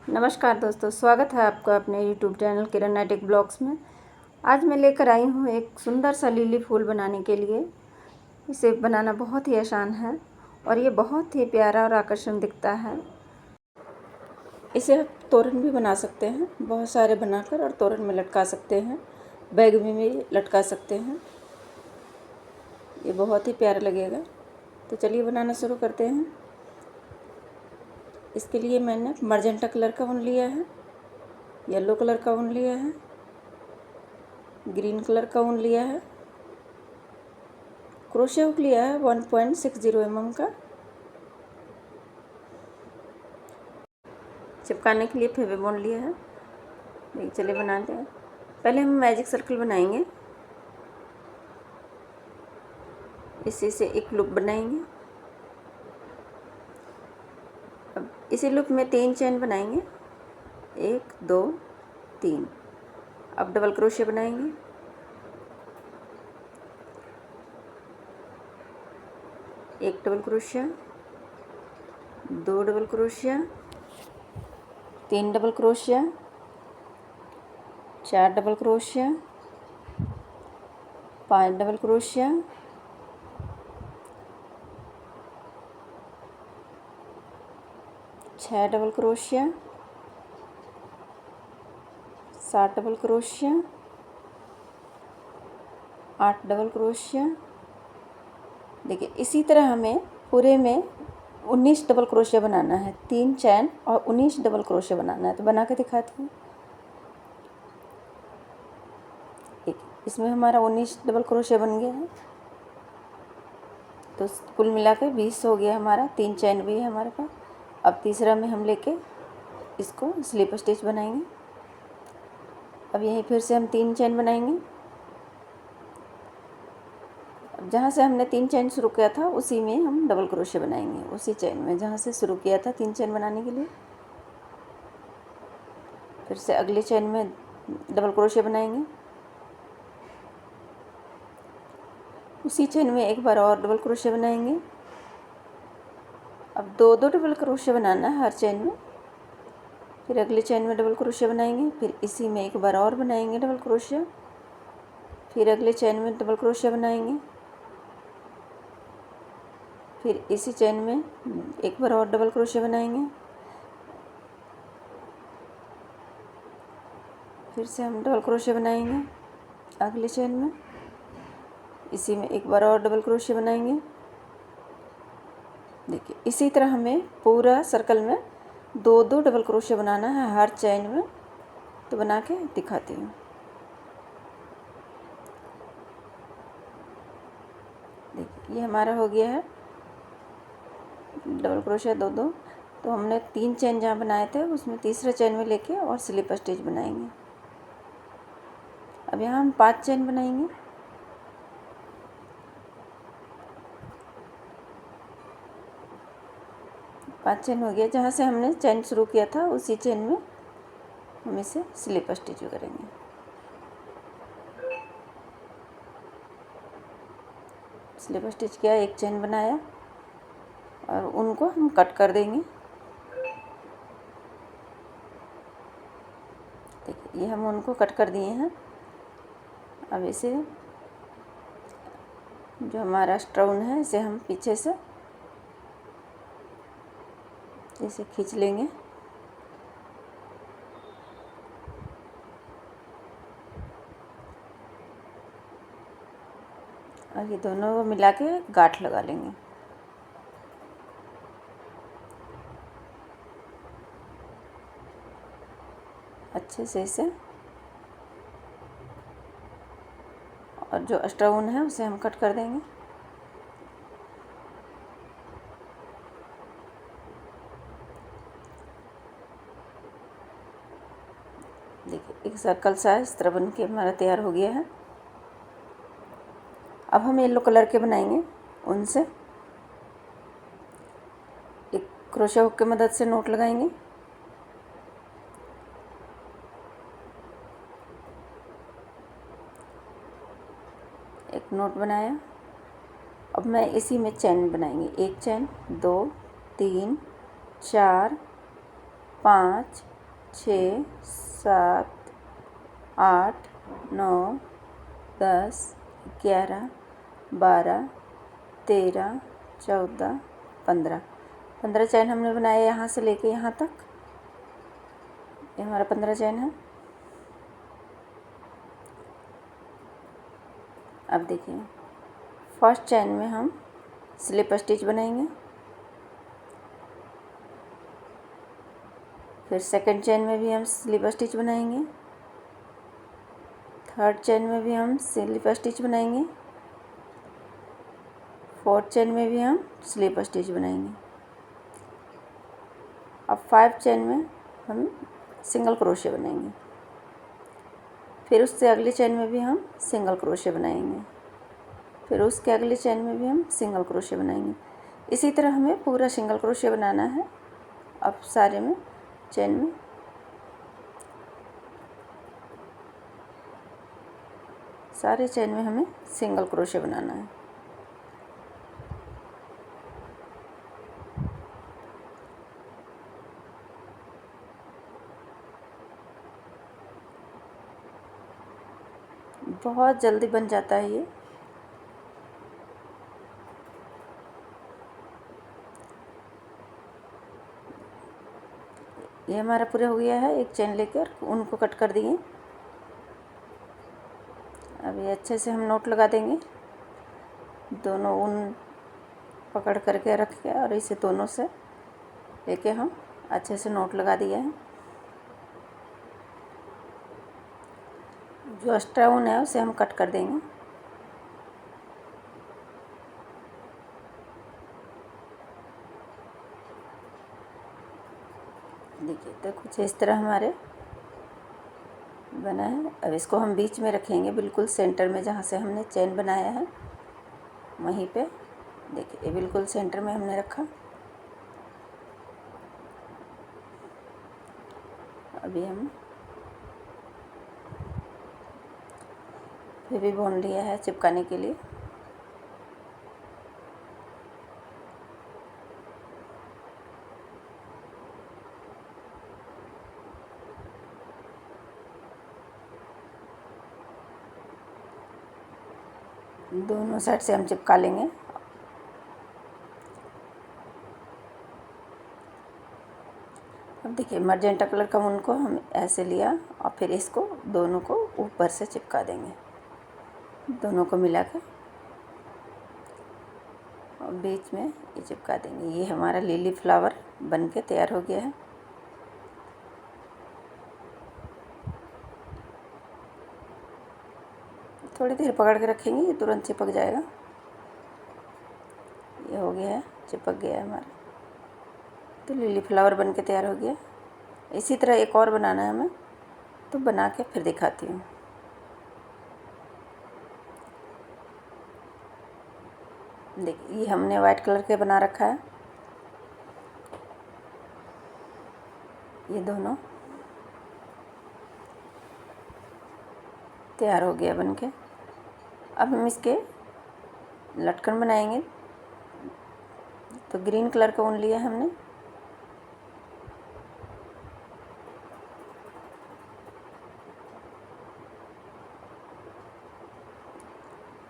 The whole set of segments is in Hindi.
नमस्कार दोस्तों, स्वागत है आपका अपने YouTube चैनल किरणाटिक ब्लॉग्स में। आज मैं लेकर आई हूँ एक सुंदर सा लिली फूल बनाने के लिए। इसे बनाना बहुत ही आसान है और ये बहुत ही प्यारा और आकर्षण दिखता है। इसे आप तोरण भी बना सकते हैं, बहुत सारे बनाकर और तोरण में लटका सकते हैं, बैग में भी लटका सकते हैं। ये बहुत ही प्यारा लगेगा। तो चलिए बनाना शुरू करते हैं। इसके लिए मैंने मर्जेंटा कलर का ऊन लिया है, येलो कलर का ऊन लिया है, ग्रीन कलर का ऊन लिया है, क्रोशे हुक लिया है 1.60 mm का, चिपकाने के लिए फेविबॉन्ड लिया है। देखिए चलिए बनाते हैं। पहले हम मैजिक सर्कल बनाएंगे। इसी से एक लूप बनाएंगे। अब इसी लूप में 3 चेन बनाएंगे, 1 2 3। अब डबल क्रोशे बनाएंगे। एक double crochet, 2 double crochet, 3 double crochet, 4 double crochet, 5 double crochet, 6 double crochet, 7 double crochet, 8 double crochet. देखिए इसी तरह हमें पूरे में 19 डबल क्रोशिया बनाना है। 3 चैन और 19 डबल क्रोशिया बनाना है। तो बना के दिखाती हूँ। इसमें हमारा 19 डबल क्रोशिया बन गया है। तो कुल मिलाकर 20 हो गया हमारा। 3 चैन भी है हमारे पास। अब तीसरा में हम लेके इसको स्लिप स्टिच बनाएंगे। अब यहीं फिर से हम 3 चैन बनाएंगे। अब जहाँ से हमने 3 चैन शुरू किया था उसी में हम डबल क्रोशे बनाएंगे। उसी चैन में जहाँ से शुरू किया था 3 चैन बनाने के लिए, फिर से अगले चैन में डबल क्रोशे बनाएंगे। उसी चैन में एक बार और डबल क्रोशे बनाएंगे। अब 2 डबल क्रोशे बनाना है हर चैन में। फिर अगले चैन में डबल क्रोशे बनाएंगे। फिर इसी में एक बार और बनाएंगे डबल क्रोशे। फिर अगले चैन में डबल क्रोशे बनाएंगे। फिर इसी चैन में एक बार और डबल क्रोशे बनाएंगे। फिर से हम डबल क्रोशे बनाएंगे अगले चैन में। इसी में एक बार और डबल क्रोशे बनाएंगे। देखिए इसी तरह हमें पूरा सर्कल में 2 डबल क्रोशे बनाना है हर चैन में। तो बना के दिखाती हूँ। देखिए ये हमारा हो गया है डबल क्रोशे 2। तो हमने 3 चैन जहाँ बनाए थे उसमें तीसरे चैन में लेके और स्लिप स्टिच बनाएंगे। अब यहाँ हम 5 चैन बनाएंगे। पाँच चैन हो गया। जहाँ से हमने चैन शुरू किया था उसी चैन में हम इसे स्लिप स्टिच करेंगे। स्लिप स्टिच किया, एक चैन बनाया और उनको हम कट कर देंगे। देखिए ये हम उनको कट कर दिए हैं। अब इसे जो हमारा स्टोन है इसे हम पीछे से इसे खींच लेंगे। और ये दोनों को मिला के गांठ लगा लेंगे। अच्छे से इसे, और जो स्टोन है उसे हम कट कर देंगे। देखिए एक सर्कल सा इस तरह बन के हमारा तैयार हो गया है। अब हम येलो कलर के बनाएंगे। उनसे एक क्रोशे हुक की मदद से नोट लगाएंगे। एक नोट बनाया। अब मैं इसी में चैन बनाएंगे। 1 चैन, 2 3 4 5 6 7 8 9 10 11 12 13 14 15 15 चैन हमने बनाए यहाँ से लेके यहाँ तक। ये हमारा 15 चैन है। अब देखिए फर्स्ट चैन में हम स्लिप स्टिच बनाएंगे, फिर सेकंड चैन में भी हम स्लिप स्टिच बनाएंगे, थर्ड चैन में भी हम स्लिप स्टिच बनाएंगे, फोर्थ चैन में भी हम स्लिप स्टिच बनाएंगे। अब 5 चैन में हम सिंगल क्रोशे बनाएंगे, फिर उससे अगले चैन में भी हम सिंगल क्रोशे बनाएंगे, फिर उसके अगले चैन में भी हम सिंगल क्रोशे बनाएंगे। इसी तरह हमें पूरा सिंगल क्रोशे बनाना है। अब सारे में चैन में सारे चैन में हमें सिंगल क्रोशे बनाना है। बहुत जल्दी बन जाता है ये हमारा पूरा हो गया है। एक चैन लेकर ऊन को कट कर दिए। अब ये अच्छे से हम नोट लगा देंगे, दोनों ऊन पकड़ करके रख के, और इसे दोनों से लेके हम अच्छे से नोट लगा दिए हैं। जो एक्स्ट्रा ऊन है उसे हम कट कर देंगे। देखिए तो कुछ इस तरह हमारे बना है। अब इसको हम बीच में रखेंगे, बिल्कुल सेंटर में, जहाँ से हमने चैन बनाया है वहीं पे। देखिए ये बिल्कुल सेंटर में हमने रखा। अभी हम फेवी बॉन्ड लिया है चिपकाने के लिए। दोनों साइड से हम चिपका लेंगे। अब देखिए मर्जेंटा कलर का ऊन को हम ऐसे लिया और फिर इसको दोनों को ऊपर से चिपका देंगे, दोनों को मिलाकर और बीच में ये चिपका देंगे। ये हमारा लिली फ्लावर बनके तैयार हो गया है। थोड़ी देर पकड़ के रखेंगे, ये तुरंत चिपक जाएगा। ये हो गया है, चिपक गया है हमारा, तो लिली फ्लावर बनके तैयार हो गया। इसी तरह एक और बनाना है हमें, तो बना के फिर दिखाती हूँ। देखिए ये हमने वाइट कलर के बना रखा है, ये दोनों तैयार हो गया बनके। अब हम इसके लटकन बनाएंगे। तो ग्रीन कलर का ऊन लिया हमने,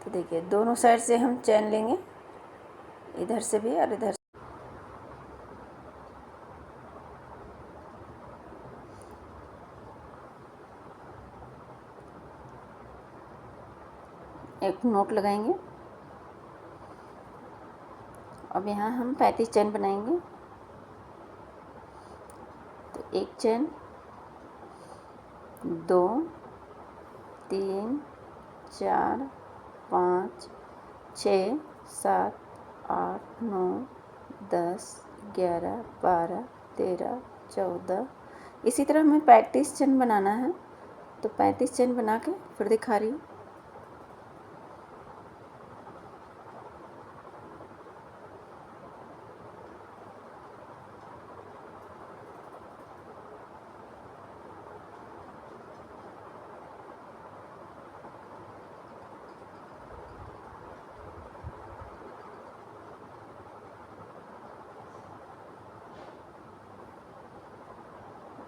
तो देखिए दोनों साइड से हम चैन लेंगे, इधर से भी और इधर से। एक नोट लगाएंगे। अब यहाँ हम 35 चैन बनाएंगे। तो एक चैन, 2 3 4 5 6 7 8 9 10 11 12 13 14। इसी तरह हमें 35 चैन बनाना है। तो 35 चैन बना के फिर दिखा रही हूँ।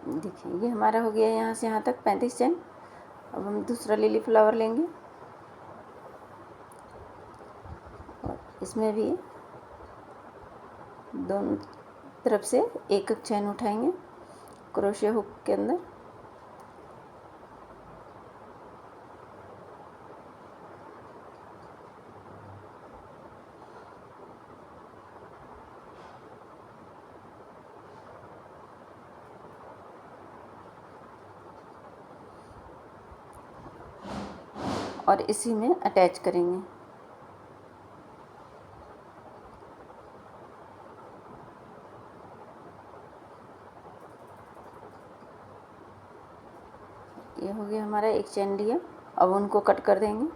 देखिए ये हमारा हो गया यहाँ से यहाँ तक 35 चेन। अब हम दूसरा लिली फ्लावर लेंगे और इसमें भी दोनों तरफ से एक एक चेन उठाएंगे क्रोशिया हुक के अंदर। और इसी में अटैच करेंगे। ये हो गया हमारा एक चेन लिया। अब उनको कट कर देंगे।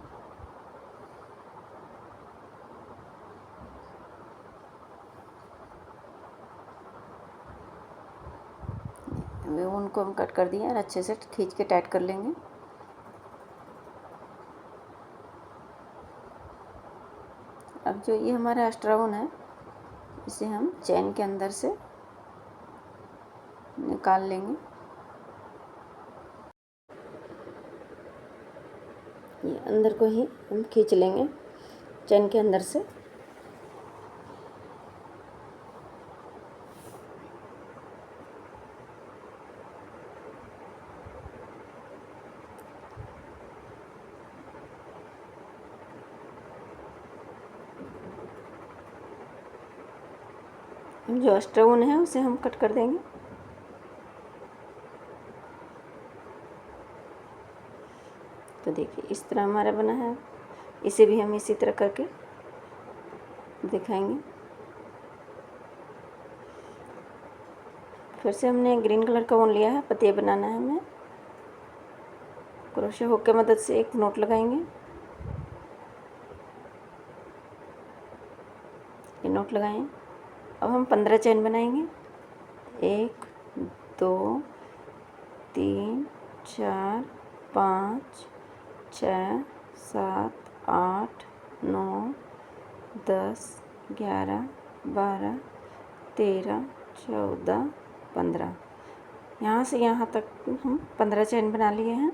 उनको हम कट कर दिए और अच्छे से खींच के टाइट कर लेंगे। अब जो ये हमारा एक्स्ट्रा ऊन है इसे हम चेन के अंदर से निकाल लेंगे। ये अंदर को ही हम खींच लेंगे चेन के अंदर से। जो एक्स्ट्रा ऊन है उसे हम कट कर देंगे। तो देखिए इस तरह हमारा बना है। इसे भी हम इसी तरह करके दिखाएंगे। फिर से हमने ग्रीन कलर का ऊन लिया है, पतिया बनाना है हमें। क्रोशिया हुक की मदद से एक नोट लगाएंगे। ये नोट लगाएं। अब हम 15 चेन बनाएंगे। 1 2 3 4 5 6 7 8 9 10 11 12 13 14 15। यहाँ से यहाँ तक हम 15 चेन बना लिए हैं।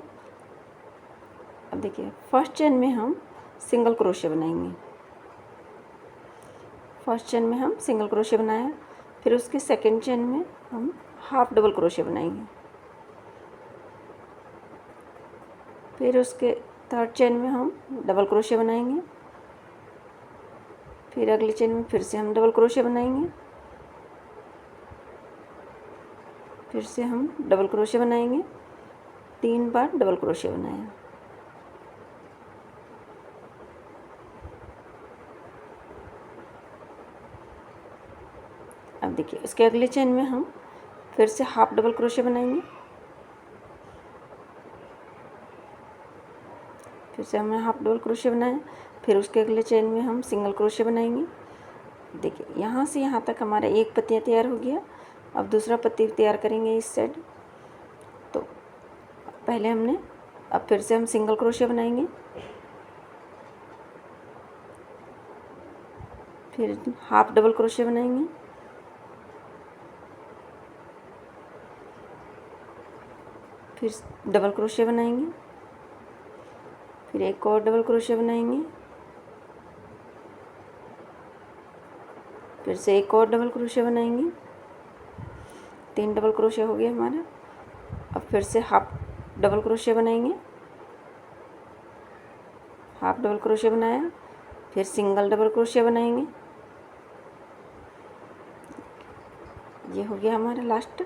अब देखिए फर्स्ट चेन में हम सिंगल क्रोशिया बनाएंगे। फर्स्ट चेन में हम सिंगल क्रोशिया बनाया, फिर उसके सेकंड चेन में हम हाफ डबल क्रोशिया बनाएंगे। फिर उसके थर्ड चेन में हम डबल क्रोशिया बनाएंगे। फिर अगली चेन में फिर से हम डबल क्रोशिया बनाएंगे। फिर से हम डबल क्रोशिया बनाएंगे। 3 बार डबल क्रोशिया बनाया। अब देखिए इसके अगले चेन में हम फिर से हाफ डबल क्रोशिया बनाएंगे। फिर से हमने हाफ डबल क्रोशिया बनाया। फिर उसके अगले चेन में हम सिंगल क्रोशिया बनाएंगे। देखिए यहाँ से यहाँ तक हमारा एक पत्तियाँ तैयार हो गया। अब दूसरा पत्ती तैयार करेंगे इस साइड। तो पहले हमने अब फिर से हम सिंगल क्रोशिया बनाएंगे। फिर हाफ डबल क्रोशिया बनाएंगे। फिर डबल क्रोशिया बनाएंगे। फिर एक और डबल क्रोशिया बनाएंगे। फिर से एक और डबल क्रोशिया बनाएंगे। 3 डबल क्रोशिया हो गया हमारा। अब फिर से हाफ डबल क्रोशिया बनाएंगे। हाफ डबल क्रोशिया बनाया, फिर सिंगल डबल क्रोशिया बनाएंगे। ये हो गया हमारा लास्ट।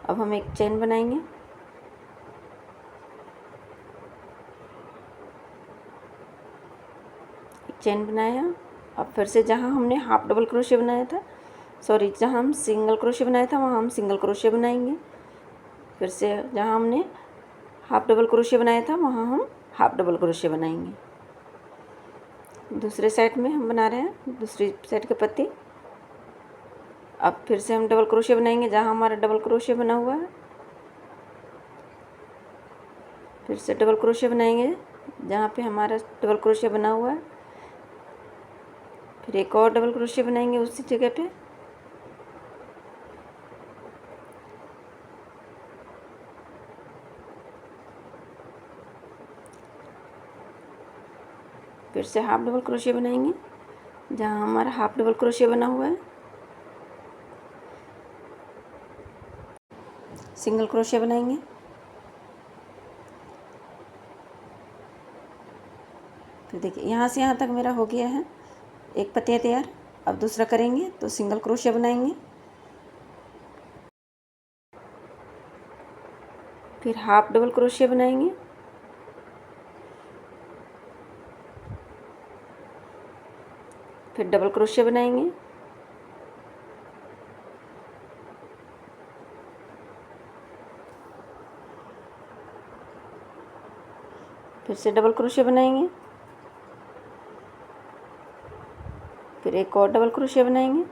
अब हम एक चेन बनाएंगे। चेन बनाया। अब फिर से जहाँ हमने हाफ डबल क्रोशिया बनाया था, सॉरी जहाँ हम सिंगल क्रोशिया बनाया था वहाँ हम सिंगल क्रोशिया बनाएंगे। फिर से जहाँ हमने हाफ डबल क्रोशिया बनाया था वहाँ हम हाफ डबल क्रोशिया बनाएंगे। दूसरे साइड में हम बना रहे हैं दूसरी साइड के पत्ती। अब फिर से हम डबल क्रोशिया बनाएंगे जहाँ हमारा डबल क्रोशिया बना हुआ है। फिर से डबल क्रोशिया बनाएंगे जहाँ पे हमारा डबल क्रोशिया बना हुआ है। फिर एक और डबल क्रोशिया बनाएंगे उसी जगह पे। फिर से हाफ डबल क्रोशिया बनाएंगे जहाँ हमारा हाफ डबल क्रोशिया बना हुआ है, सिंगल क्रोशिया बनाएंगे। फिर देखिए यहाँ से यहाँ तक मेरा हो गया है, एक पत्तियाँ तैयार। अब दूसरा करेंगे तो सिंगल क्रोशिया बनाएंगे, फिर हाफ डबल क्रोशिया बनाएंगे, फिर डबल क्रोशिया बनाएंगे, फिर से डबल क्रोशिया बनाएंगे, फिर एक और डबल क्रोशिया बनाएंगे।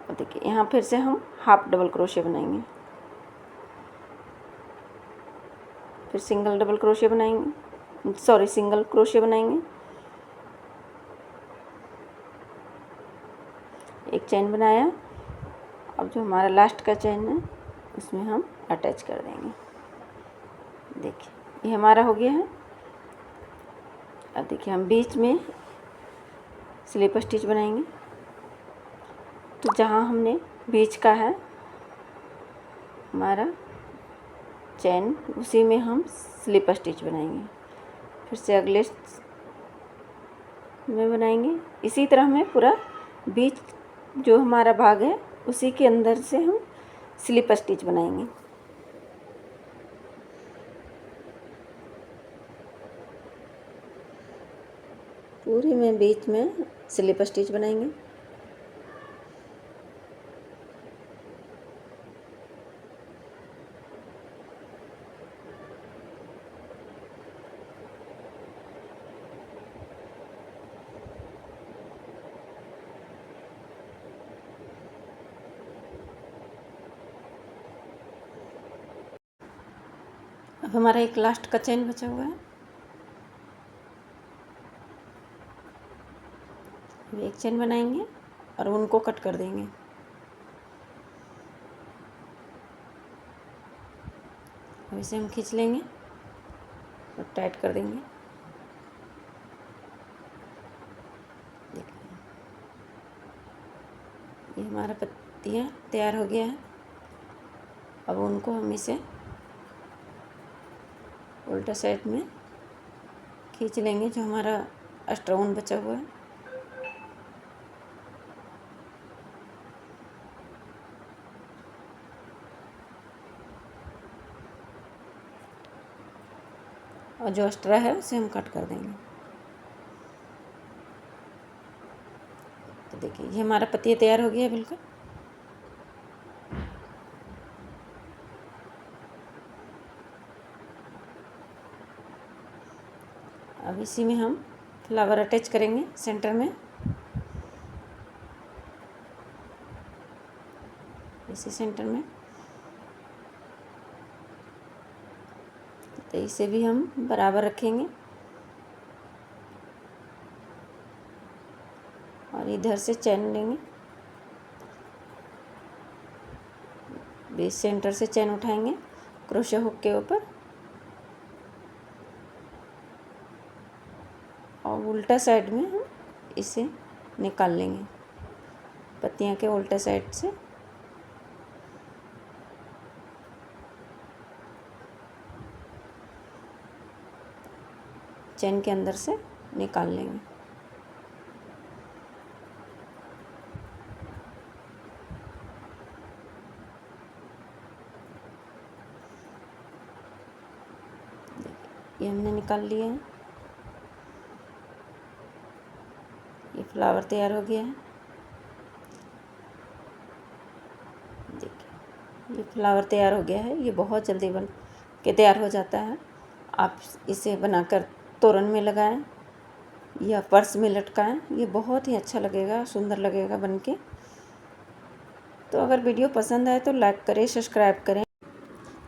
और देखिए यहाँ फिर से हम हाफ डबल क्रोशिया बनाएंगे, फिर सिंगल डबल क्रोशिया बनाएंगे, सिंगल क्रोशिया बनाएंगे, एक चेन बनाया। अब जो हमारा लास्ट का चेन है उसमें हम अटैच कर देंगे। देखिए ये हमारा हो गया है। अब देखिए हम बीच में स्लिप स्टिच बनाएंगे, तो जहाँ हमने बीच का है हमारा चेन, उसी में हम स्लिप स्टिच बनाएंगे। फिर से अगले में बनाएंगे। इसी तरह हमें पूरा बीच जो हमारा भाग है उसी के अंदर से हम स्लिप स्टिच बनाएंगे। पूरी में बीच में स्लिप स्टिच बनाएंगे। अब हमारा एक लास्ट का चेन बचा हुआ है, एक चेन बनाएंगे और उनको कट कर देंगे। अब इसे हम खींच लेंगे और टाइट कर देंगे। देखिए ये हमारा पत्तियाँ तैयार हो गया है। अब उनको हम इसे उल्टा साइड में खींच लेंगे, जो हमारा अस्ट्रोन बचा हुआ है। और जो एक्स्ट्रा है उसे हम कट कर देंगे। तो देखिए ये हमारा पत्तियाँ तैयार हो गया है बिल्कुल। अब इसी में हम फ्लावर अटैच करेंगे सेंटर में, इसी सेंटर में। तो इसे भी हम बराबर रखेंगे और इधर से चैन लेंगे, बेस सेंटर से चैन उठाएंगे क्रोशे हुक के ऊपर और उल्टा साइड में हम इसे निकाल लेंगे, पत्तियाँ के उल्टा साइड से। चैन के अंदर से निकाल लेंगे। ये हमने निकाल लिया है। ये फ्लावर तैयार हो गया है। देखिए ये फ्लावर तैयार हो गया है। ये बहुत जल्दी बन के तैयार हो जाता है। आप इसे बनाकर तोरण में लगाएं या पर्स में लटकाएं, ये बहुत ही अच्छा लगेगा, सुंदर लगेगा बनके। तो अगर वीडियो पसंद आए तो लाइक करें, सब्सक्राइब करें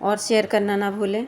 और शेयर करना ना भूलें।